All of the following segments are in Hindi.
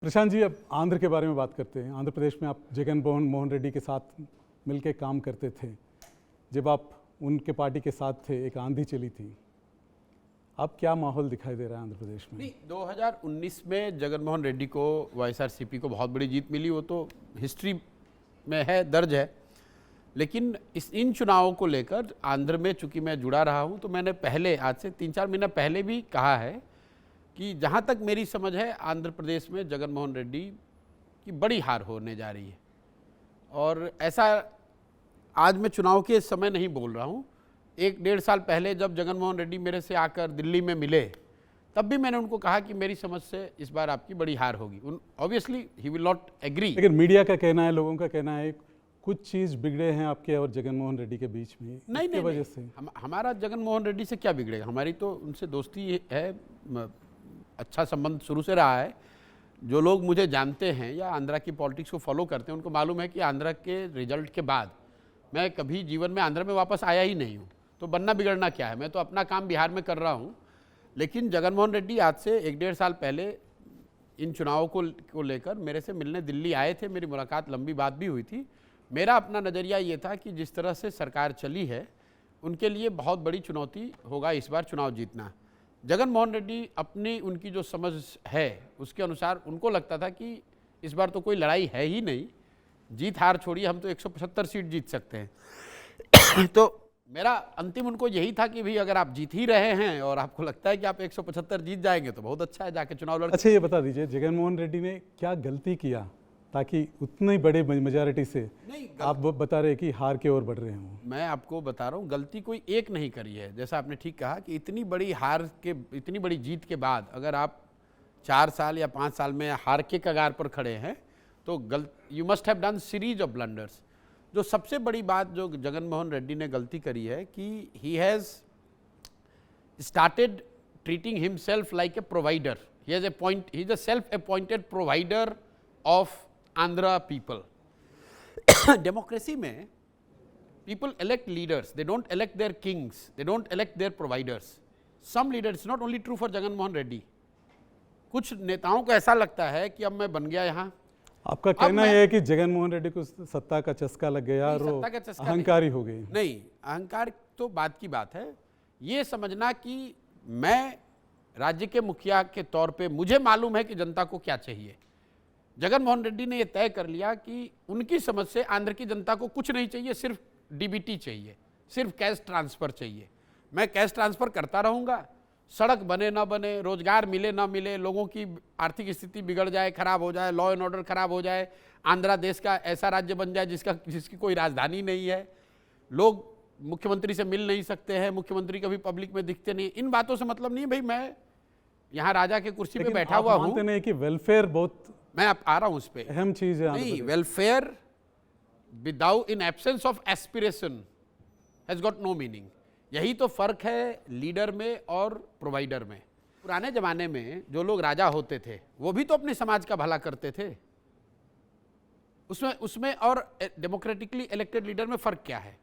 प्रशांत जी, अब आंध्र के बारे में बात करते हैं। आंध्र प्रदेश में आप जगन मोहन रेड्डी के साथ मिलकर काम करते थे। जब आप उनके पार्टी के साथ थे, एक आंधी चली थी। अब क्या माहौल दिखाई दे रहा है आंध्र प्रदेश में? नहीं, 2019 में जगन मोहन रेड्डी को वाईएसआरसीपी को बहुत बड़ी जीत मिली, वो तो हिस्ट्री में है, दर्ज है। लेकिन इन चुनावों को लेकर आंध्र में चूंकि मैं जुड़ा रहा हूं, तो मैंने पहले, आज से 3-4 महीना पहले भी कहा है कि जहां तक मेरी समझ है, आंध्र प्रदेश में जगन मोहन रेड्डी की बड़ी हार होने जा रही है। और ऐसा आज मैं चुनाव के समय नहीं बोल रहा हूं। 1-1.5 साल पहले जब जगन मोहन रेड्डी मेरे से आकर दिल्ली में मिले, तब भी मैंने उनको कहा कि मेरी समझ से इस बार आपकी बड़ी हार होगी। Obviously he will not agree. लेकिन मीडिया का कहना है, लोगों का कहना है, कुछ चीज़ बिगड़े हैं आपके और जगन मोहन रेड्डी के बीच में। नहीं, वजह से हमारा जगन मोहन रेड्डी से क्या बिगड़ेगा? हमारी तो उनसे दोस्ती है, अच्छा संबंध शुरू से रहा है। जो लोग मुझे जानते हैं या आंध्रा की पॉलिटिक्स को फॉलो करते हैं, उनको मालूम है कि आंध्रा के रिजल्ट के बाद मैं कभी जीवन में आंध्रा में वापस आया ही नहीं हूँ। तो बनना बिगड़ना क्या है, मैं तो अपना काम बिहार में कर रहा हूँ। लेकिन जगन मोहन रेड्डी आज से 1-1.5 साल पहले इन चुनावों को लेकर मेरे से मिलने दिल्ली आए थे। मेरी मुलाकात, लंबी बात भी हुई थी। मेरा अपना नज़रिया ये था कि जिस तरह से सरकार चली है, उनके लिए बहुत बड़ी चुनौती होगा इस बार चुनाव जीतना। जगन मोहन रेड्डी अपनी, उनकी जो समझ है उसके अनुसार उनको लगता था कि इस बार तो कोई लड़ाई है ही नहीं, जीत हार छोड़िए, हम तो 175 सीट जीत सकते हैं। तो मेरा अंतिम उनको यही था कि भाई अगर आप जीत ही रहे हैं और आपको लगता है कि आप 175 जीत जाएंगे तो बहुत अच्छा है, जाके चुनाव लड़। अच्छा, ये बता दीजिए, जगन मोहन रेड्डी ने क्या गलती किया ताकि उतनी बड़े मेजॉरिटी से आप बता रहे कि हार की ओर बढ़ रहे हैं? मैं आपको बता रहा हूँ, गलती कोई एक नहीं करी है। जैसा आपने ठीक कहा कि इतनी बड़ी हार के, इतनी बड़ी जीत के बाद अगर आप 4 साल या 5 साल में हार के कगार पर खड़े हैं, तो you must have done series of blunders. जो सबसे बड़ी बात जो जगन मोहन रेड्डी ने गलती करी है कि he has started treating himself like a provider. He is a self appointed provider of Andhra people. Democracy में people elect leaders, they don't elect their kings, they don't elect their providers. Some leaders, it's not only true for Jagan Mohan Reddy. कुछ नेताओं को ऐसा लगता है कि अब मैं बन गया यहाँ। आपका कहना यह है कि जगन मोहन रेड्डी को सत्ता का चस्का लग गया और अहंकारी हो गई? नहीं, अहंकार तो बात की बात है। ये समझना कि मैं राज्य के मुखिया के तौर पे मुझे मालूम है कि जनता को क्या चाहिए। जगन मोहन रेड्डी ने यह तय कर लिया कि उनकी समझ से आंध्र की जनता को कुछ नहीं चाहिए, सिर्फ डीबीटी चाहिए, सिर्फ कैश ट्रांसफ़र चाहिए। मैं कैश ट्रांसफ़र करता रहूँगा, सड़क बने ना बने, रोजगार मिले ना मिले, लोगों की आर्थिक स्थिति बिगड़ जाए, खराब हो जाए, लॉ एंड ऑर्डर खराब हो जाए, आंध्रा देश का ऐसा राज्य बन जाए जिसकी कोई राजधानी नहीं है, लोग मुख्यमंत्री से मिल नहीं सकते हैं, मुख्यमंत्री कभी पब्लिक में दिखते नहीं। इन बातों से मतलब नहीं भाई, मैं यहाँ राजा के कुर्सी पे बैठा हुआ हूँ। मानते नहीं कि वेलफेयर बहुत, मैं अब आ रहा हूँ उस पर, अहम चीज़ है। नहीं, welfare without, in absence of aspiration has got no meaning. यही तो फर्क है लीडर में और प्रोवाइडर में। पुराने जमाने में जो लोग राजा होते थे वो भी तो अपने समाज का भला करते थे। उसमें और डेमोक्रेटिकली इलेक्टेड लीडर में फ़र्क क्या है?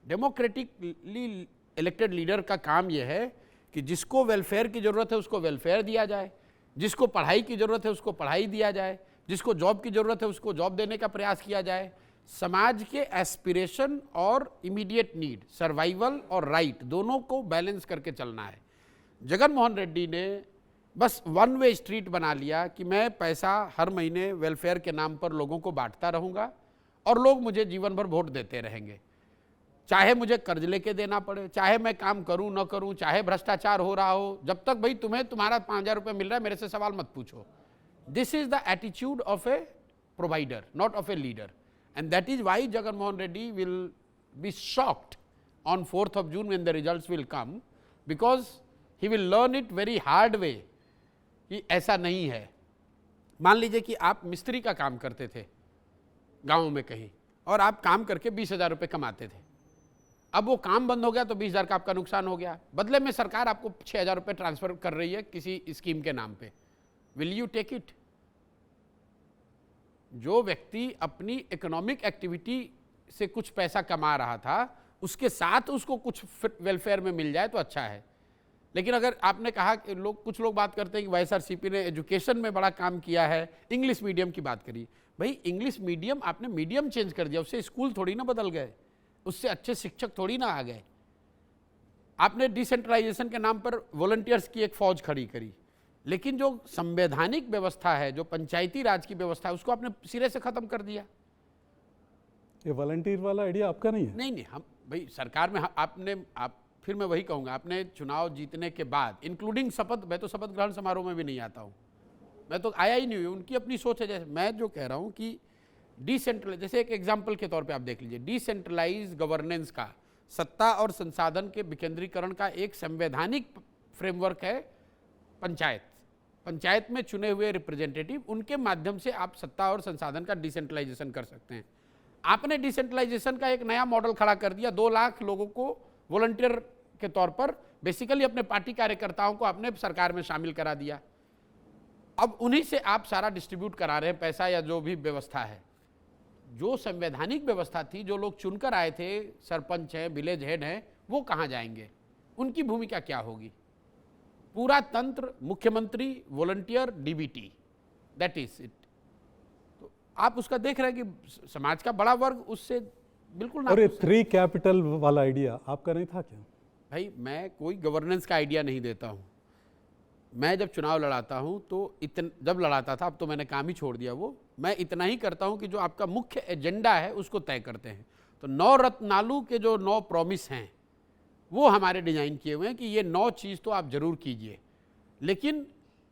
डेमोक्रेटिकली इलेक्टेड लीडर का काम यह है कि जिसको वेलफेयर की ज़रूरत है उसको वेलफेयर दिया जाए, जिसको पढ़ाई की ज़रूरत है उसको पढ़ाई दिया जाए, जिसको जॉब की ज़रूरत है उसको जॉब देने का प्रयास किया जाए। समाज के एस्पिरेशन और इमीडिएट नीड, सर्वाइवल और राइट, दोनों को बैलेंस करके चलना है। जगन मोहन रेड्डी ने बस वन वे स्ट्रीट बना लिया कि मैं पैसा हर महीने वेलफेयर के नाम पर लोगों को बांटता रहूँगा और लोग मुझे जीवन भर वोट देते रहेंगे, चाहे मुझे कर्ज लेके देना पड़े, चाहे मैं काम करूं न करूं, चाहे भ्रष्टाचार हो रहा हो, जब तक भाई तुम्हें तुम्हारा 5,000 रुपये मिल रहा है मेरे से सवाल मत पूछो। This is the attitude of a provider, not of a leader, and that is why Jagan Mohan Reddy will be shocked on 4th of June when the results will come, because he will learn it very hard way कि ऐसा नहीं है। मान लीजिए कि आप मिस्त्री का काम करते थे गाँव में कहीं, और आप काम करके 20,000 रुपये कमाते थे। अब वो काम बंद हो गया तो 20,000 का आपका नुकसान हो गया। बदले में सरकार आपको 6,000 रुपये ट्रांसफर कर रही है किसी स्कीम के नाम पे। Will you take it? जो व्यक्ति अपनी इकोनॉमिक एक्टिविटी से कुछ पैसा कमा रहा था, उसके साथ उसको कुछ वेलफेयर में मिल जाए तो अच्छा है। लेकिन अगर आपने कहा कि कुछ लोग बात करते हैं कि वाईएसआरसीपी ने एजुकेशन में बड़ा काम किया है, इंग्लिश मीडियम की बात करी, भाई इंग्लिश मीडियम आपने मीडियम चेंज कर दिया, उससे स्कूल थोड़ी ना बदल गए, उससे अच्छे शिक्षक थोड़ी ना आ गए। आपने डिसेंट्रलाइजेशन के नाम पर वॉलंटियर्स की एक फौज खड़ी करी, लेकिन जो संवैधानिक व्यवस्था है, जो पंचायती राज की व्यवस्था है, उसको आपने सिरे से खत्म कर दिया। ये वॉलंटियर वाला आइडिया आपका नहीं है? नहीं, हम भाई सरकार में आप फिर मैं वही कहूँगा, आपने चुनाव जीतने के बाद इंक्लूडिंग शपथ, मैं तो शपथ ग्रहण समारोह में भी नहीं आता हूँ, मैं तो आया ही नहीं हूँ, उनकी अपनी सोच है। जैसे मैं जो कह रहा हूँ कि डिसेंट्रलाइज, जैसे एक एग्जाम्पल के तौर पे आप देख लीजिए, डिसेंट्रलाइज गवर्नेंस का, सत्ता और संसाधन के विकेंद्रीकरण का एक संवैधानिक फ्रेमवर्क है पंचायत। पंचायत में चुने हुए रिप्रेजेंटेटिव, उनके माध्यम से आप सत्ता और संसाधन का डिसेंट्रलाइजेशन कर सकते हैं। आपने डिसेंट्रलाइजेशन का एक नया मॉडल खड़ा कर दिया, 2 लाख लोगों को वॉलंटियर के तौर पर बेसिकली अपने पार्टी कार्यकर्ताओं को आपने सरकार में शामिल करा दिया। अब उन्हीं से आप सारा डिस्ट्रीब्यूट करा रहे हैं पैसा या जो भी व्यवस्था है। जो संवैधानिक व्यवस्था थी, जो लोग चुनकर आए थे, सरपंच हैं, विलेज हेड हैं, वो कहाँ जाएंगे? उनकी भूमिका क्या होगी? पूरा तंत्र मुख्यमंत्री, volunteer, DBT, that is it. तो आप उसका देख रहे हैं कि समाज का बड़ा वर्ग उससे बिल्कुल ना। और ये 3 कैपिटल वाला आइडिया आपका नहीं था क्या? भाई मैं कोई गवर्नेंस का आइडिया नहीं देता हूँ। मैं जब चुनाव लड़ाता हूँ तो जब लड़ाता था, अब तो मैंने काम ही छोड़ दिया वो, मैं इतना ही करता हूँ कि जो आपका मुख्य एजेंडा है उसको तय करते हैं। तो 9 रत्नालू के जो 9 प्रॉमिस हैं वो हमारे डिजाइन किए हुए हैं कि ये 9 चीज़ तो आप जरूर कीजिए, लेकिन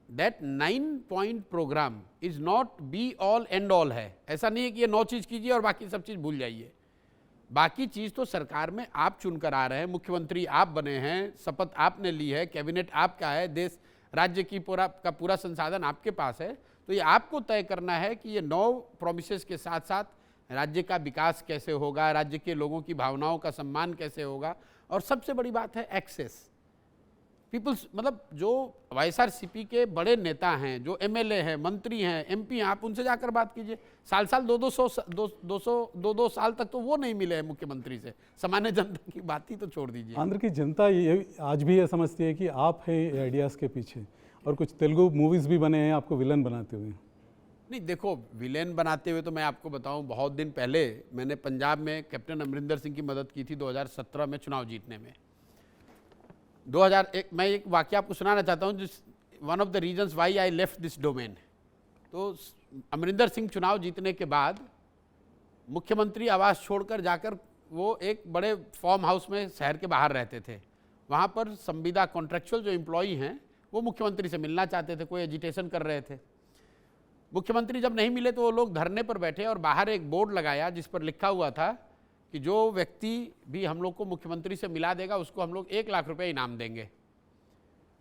that 9 point program is not be all and all है। ऐसा नहीं है कि ये 9 चीज़ कीजिए और बाकी सब चीज़ भूल जाइए। बाकी चीज़ तो सरकार में आप चुनकर आ रहे हैं, मुख्यमंत्री आप बने हैं, शपथ आपने ली है, कैबिनेट आपका है, देश राज्य की पूरा संसाधन आपके पास है। तो ये आपको तय करना है कि ये 9 प्रोमिसेस के साथ साथ राज्य का विकास कैसे होगा, राज्य के लोगों की भावनाओं का सम्मान कैसे होगा, और सबसे बड़ी बात है एक्सेस पीपल्स। मतलब जो वाईएसआरसीपी के बड़े नेता हैं, जो एमएलए हैं, मंत्री हैं, एमपी हैं, आप उनसे जाकर बात कीजिए। साल 2-2 साल तक तो वो नहीं मिले हैं मुख्यमंत्री से। सामान्य जनता की बात ही तो छोड़ दीजिए। आंध्र की जनता ये आज भी ये समझती है कि आप हैं आइडियाज़ के पीछे, और कुछ तेलुगु मूवीज़ भी बने हैं आपको विलन बनाते हुए। नहीं देखो, विलेन बनाते हुए तो मैं आपको बताऊं, बहुत दिन पहले मैंने पंजाब में कैप्टन अमरिंदर सिंह की मदद की थी 2017 में चुनाव जीतने में। 2001 मैं एक वाकया आपको सुनाना चाहता हूं, जिस one of the reasons why I left this domain. तो अमरिंदर सिंह चुनाव जीतने के बाद मुख्यमंत्री आवास छोड़कर जाकर वो एक बड़े फार्म हाउस में शहर के बाहर रहते थे। वहाँ पर संविदा कॉन्ट्रेक्चुअल जो एम्प्लॉई हैं वो मुख्यमंत्री से मिलना चाहते थे, कोई एजिटेशन कर रहे थे। मुख्यमंत्री जब नहीं मिले तो वो लोग धरने पर बैठे और बाहर एक बोर्ड लगाया जिस पर लिखा हुआ था कि जो व्यक्ति भी हम लोग को मुख्यमंत्री से मिला देगा उसको हम लोग 1 लाख रुपए इनाम देंगे।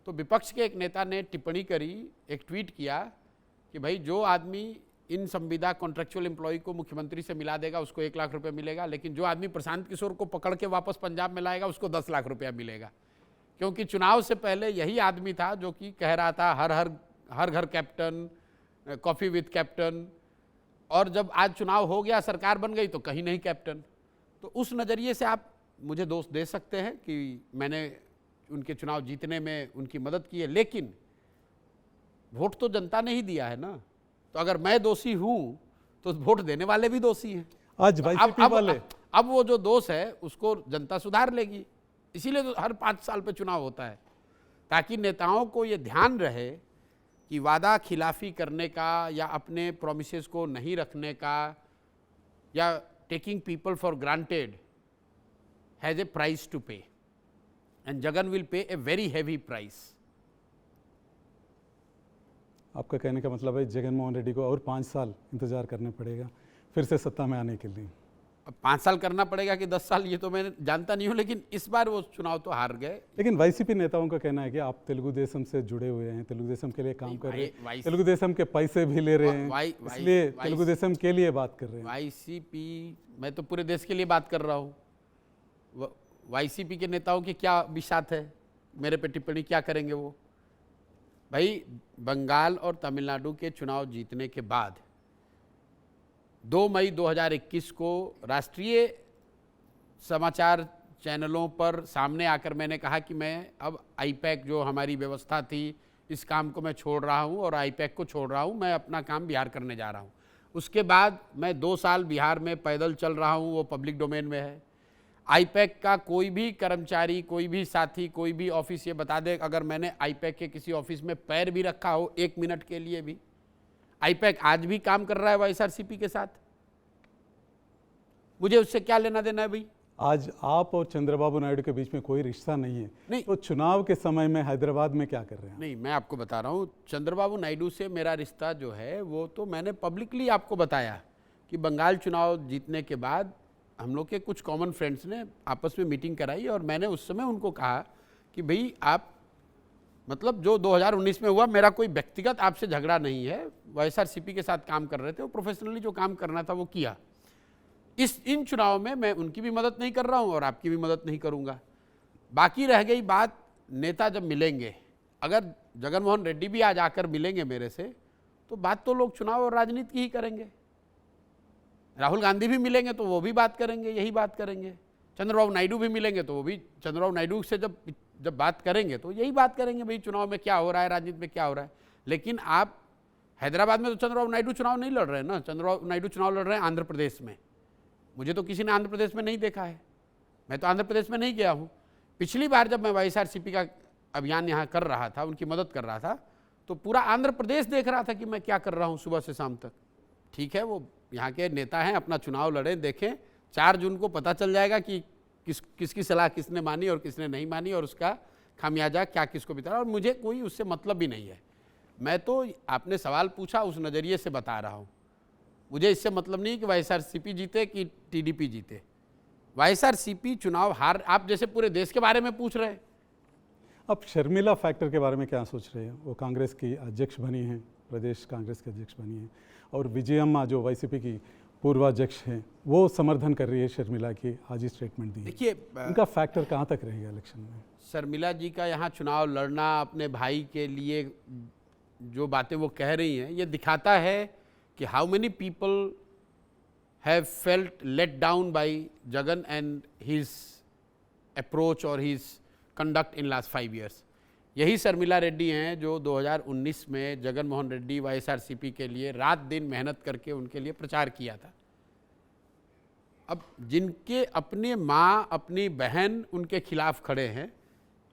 तो विपक्ष के एक नेता ने टिप्पणी करी, एक ट्वीट किया कि भाई जो आदमी इन संविदा कॉन्ट्रेक्चुअल एम्प्लॉय को मुख्यमंत्री से मिला देगा उसको 1 लाख रुपए मिलेगा, लेकिन जो आदमी प्रशांत किशोर को पकड़ के वापस पंजाब में लाएगा उसको 10 लाख रुपया मिलेगा। क्योंकि चुनाव से पहले यही आदमी था जो कि कह रहा था हर घर कैप्टन, कॉफ़ी विथ कैप्टन, और जब आज चुनाव हो गया, सरकार बन गई तो कहीं नहीं कैप्टन। तो उस नज़रिए से आप मुझे दोष दे सकते हैं कि मैंने उनके चुनाव जीतने में उनकी मदद की है, लेकिन वोट तो जनता ने ही दिया है ना। तो अगर मैं दोषी हूँ तो वोट देने वाले भी दोषी हैं। आज वाईसीपी वाले अब वो जो दोष है उसको जनता सुधार लेगी। इसीलिए तो हर 5 साल पे चुनाव होता है, ताकि नेताओं को ये ध्यान रहे कि वादा खिलाफी करने का या अपने प्रोमिसेस को नहीं रखने का या taking people for granted has a price to pay, and Jagan will pay a very heavy price. आपका कहने का मतलब है जगनमोहन रेड्डी को और 5 साल इंतजार करने पड़ेगा फिर से सत्ता में आने के लिए? अब 5 साल करना पड़ेगा कि 10 साल ये तो मैं जानता नहीं हूँ, लेकिन इस बार वो चुनाव तो हार गए। लेकिन वाईसीपी नेताओं का कहना है कि आप तेलुगु देशम से जुड़े हुए हैं, तेलुगु देशम के लिए काम कर रहे हैं, तेलुगु देशम के पैसे भी ले रहे हैं, इसलिए तेलुगु देशम के लिए बात कर रहे हैं। वाईसीपी, मैं तो पूरे देश के लिए बात कर रहा हूँ। वाईसीपी के नेताओं की क्या विषाद है, मेरे पे टिप्पणी क्या करेंगे वो? भाई बंगाल और तमिलनाडु के चुनाव जीतने के बाद 2 मई 2021 को राष्ट्रीय समाचार चैनलों पर सामने आकर मैंने कहा कि मैं अब आईपैक जो हमारी व्यवस्था थी इस काम को मैं छोड़ रहा हूं और आईपैक को छोड़ रहा हूं, मैं अपना काम बिहार करने जा रहा हूं। उसके बाद मैं 2 साल बिहार में पैदल चल रहा हूं, वो पब्लिक डोमेन में है। आईपैक का कोई भी कर्मचारी, कोई भी साथी, कोई भी ऑफिस ये बता दे अगर मैंने आईपैक के किसी ऑफिस में पैर भी रखा हो 1 मिनट के लिए भी, आईपैक आज भी काम कर रहा है वाईएसआरसीपी के साथ, मुझे उससे क्या लेना देना है भाई? आज आप और चंद्रबाबू नायडू के बीच में कोई रिश्ता नहीं है, नहीं। तो चुनाव के समय में हैदराबाद में क्या कर रहे हैं? नहीं, मैं आपको बता रहा हूँ, चंद्रबाबू नायडू से मेरा रिश्ता जो है वो तो मैंने पब्लिकली आपको बताया कि बंगाल चुनाव जीतने के बाद हम लोग के कुछ कॉमन फ्रेंड्स ने आपस में मीटिंग कराई और मैंने उस समय उनको कहा कि भाई आप मतलब जो 2019 में हुआ, मेरा कोई व्यक्तिगत आपसे झगड़ा नहीं है, वाईएसआरसीपी के साथ काम कर रहे थे, वो प्रोफेशनली जो काम करना था वो किया। इन चुनाव में मैं उनकी भी मदद नहीं कर रहा हूं और आपकी भी मदद नहीं करूंगा। बाकी रह गई बात, नेता जब मिलेंगे, अगर जगन मोहन रेड्डी भी आज आकर मिलेंगे मेरे से, तो बात तो लोग चुनाव और राजनीति की ही करेंगे। राहुल गांधी भी मिलेंगे तो वो भी बात करेंगे, यही बात करेंगे। चंद्रबाबू नायडू भी मिलेंगे तो वो भी चंद्रबाबू नायडू से जब बात करेंगे तो यही बात करेंगे, भाई चुनाव में क्या हो रहा है, राजनीति में क्या हो रहा है। लेकिन आप हैदराबाद में तो चंद्रबाबू नायडू चुनाव नहीं लड़ रहे हैं ना, चंद्रबाबू नायडू चुनाव लड़ रहे हैं आंध्र प्रदेश में। मुझे तो किसी ने आंध्र प्रदेश में नहीं देखा है, मैं तो आंध्र प्रदेश में नहीं गया हूँ। पिछली बार जब मैं वाईएसआरसीपी का अभियान यहाँ कर रहा था, उनकी मदद कर रहा था, तो पूरा आंध्र प्रदेश देख रहा था कि मैं क्या कर रहा हूँ सुबह से शाम तक। ठीक है, वो यहाँ के नेता हैं, अपना चुनाव लड़ें, देखें। 4 जून को पता चल जाएगा कि किसकी सलाह किसने मानी और किसने नहीं मानी और उसका खामियाजा क्या किसको बिता रहा। और मुझे कोई उससे मतलब भी नहीं है, मैं तो आपने सवाल पूछा उस नज़रिए से बता रहा हूँ। मुझे इससे मतलब नहीं कि वाईएसआरसीपी जीते कि टीडीपी जीते। वाईएसआरसीपी चुनाव हार, आप जैसे पूरे देश के बारे में पूछ रहे हैं। अब शर्मिला फैक्टर के बारे में क्या सोच रहे हैं? वो कांग्रेस की अध्यक्ष बनी हैं, प्रदेश कांग्रेस के अध्यक्ष बनी हैं, और विजयम्मा जो वाईसीपी की पूर्वाध्यक्ष हैं, वो समर्थन कर रही है शर्मिला की, आज ही स्टेटमेंट दी। देखिए, उनका फैक्टर कहाँ तक रहेगा इलेक्शन में? शर्मिला जी का यहाँ चुनाव लड़ना, अपने भाई के लिए जो बातें वो कह रही हैं, ये दिखाता है कि how many people have felt let down by Jagan and his approach और his conduct in last 5 years। यही शर्मिला रेड्डी हैं जो 2019 में जगन मोहन रेड्डी वाईएसआरसीपी के लिए रात दिन मेहनत करके उनके लिए प्रचार किया था। अब जिनके अपने माँ, अपनी बहन उनके खिलाफ खड़े हैं,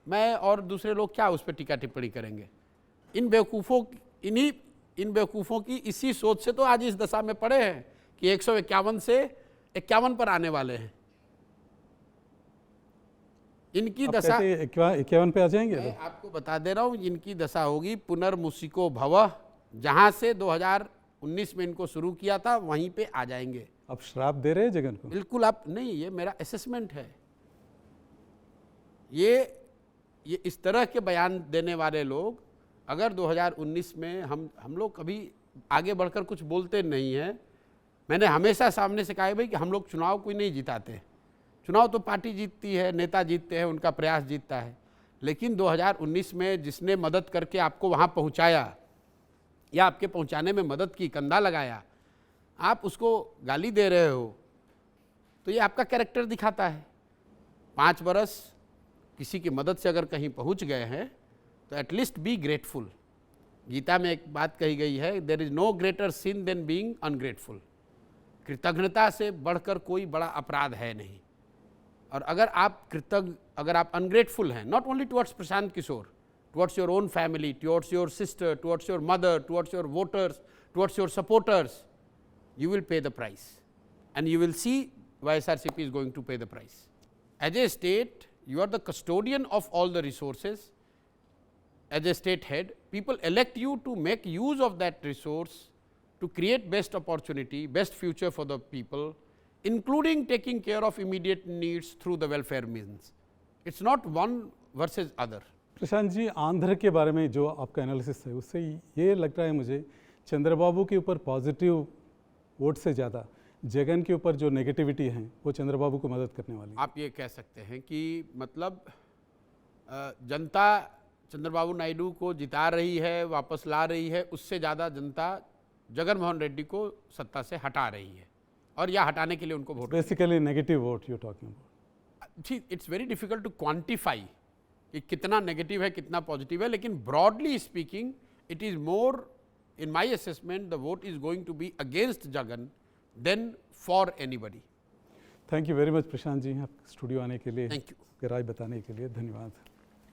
मैं और दूसरे लोग क्या उस पर टीका टिप्पणी करेंगे? इन बेवकूफ़ों की इसी सोच से तो आज इस दशा में पड़े हैं कि 151 से 51 पर आने वाले हैं। इनकी दशा 51 पे आ जाएंगे। मैं आपको बता दे रहा हूँ, इनकी दशा होगी पुनर्मुसिको भवः, जहाँ से 2019 में इनको शुरू किया था वहीं पे आ जाएंगे। अब श्राप दे रहे हैं जगन को? बिल्कुल आप नहीं, ये मेरा असेसमेंट है। ये इस तरह के बयान देने वाले लोग, अगर 2019 में हम लोग कभी आगे बढ़कर कुछ बोलते नहीं हैं। मैंने हमेशा सामने से कहा है भाई कि हम लोग चुनाव कोई नहीं जिताते, चुनाव तो पार्टी जीतती है, नेता जीतते हैं, उनका प्रयास जीतता है। लेकिन 2019 में जिसने मदद करके आपको वहाँ पहुँचाया या आपके पहुँचाने में मदद की, कंधा लगाया, आप उसको गाली दे रहे हो, तो ये आपका कैरेक्टर दिखाता है। 5 बरस किसी की मदद से अगर कहीं पहुँच गए हैं तो एटलीस्ट बी ग्रेटफुल। गीता में एक बात कही गई है, there is no greater sin than being ungrateful. कृतज्ञता से बढ़कर कोई बड़ा अपराध है नहीं। और अगर आप अनग्रेटफुल हैं, not only towards Prashant Kishor, towards your own family, towards your sister, towards your mother, towards your voters, towards your supporters, you will pay the price and you will see YSRCP is going to pay the price. As a state, you are the custodian of all the resources. As a state head, people elect you to make use of that resource to create best opportunity, best future for the people, including taking care of immediate needs through the welfare means. It's not one versus other. Prashant ji, Andhra के बारे में जो आपका एनालिसिस है उससे ये लगता है मुझे, चंद्रबाबू के ऊपर पॉजिटिव वोट से ज़्यादा जगन के ऊपर जो नेगेटिविटी है वो चंद्रबाबू को मदद करने वाली है। आप ये कह सकते हैं कि मतलब जनता चंद्रबाबू नायडू को जिता रही है, वापस ला रही है, उससे ज़्यादा जनता जगन मोहन रेड्डी को सत्ता से हटा रही है और या हटाने के लिए उनको vote. Basically negative vote you talking about. see, it's very difficult to quantify कि कितना नेगेटिव है कितना पॉजिटिव है, लेकिन broadly speaking it is more in my assessment the vote is going to be against Jagan then for anybody. Thank you very much Prashant ji, आप स्टूडियो आने के लिए, थैंक यू। राय बताने के लिए धन्यवाद।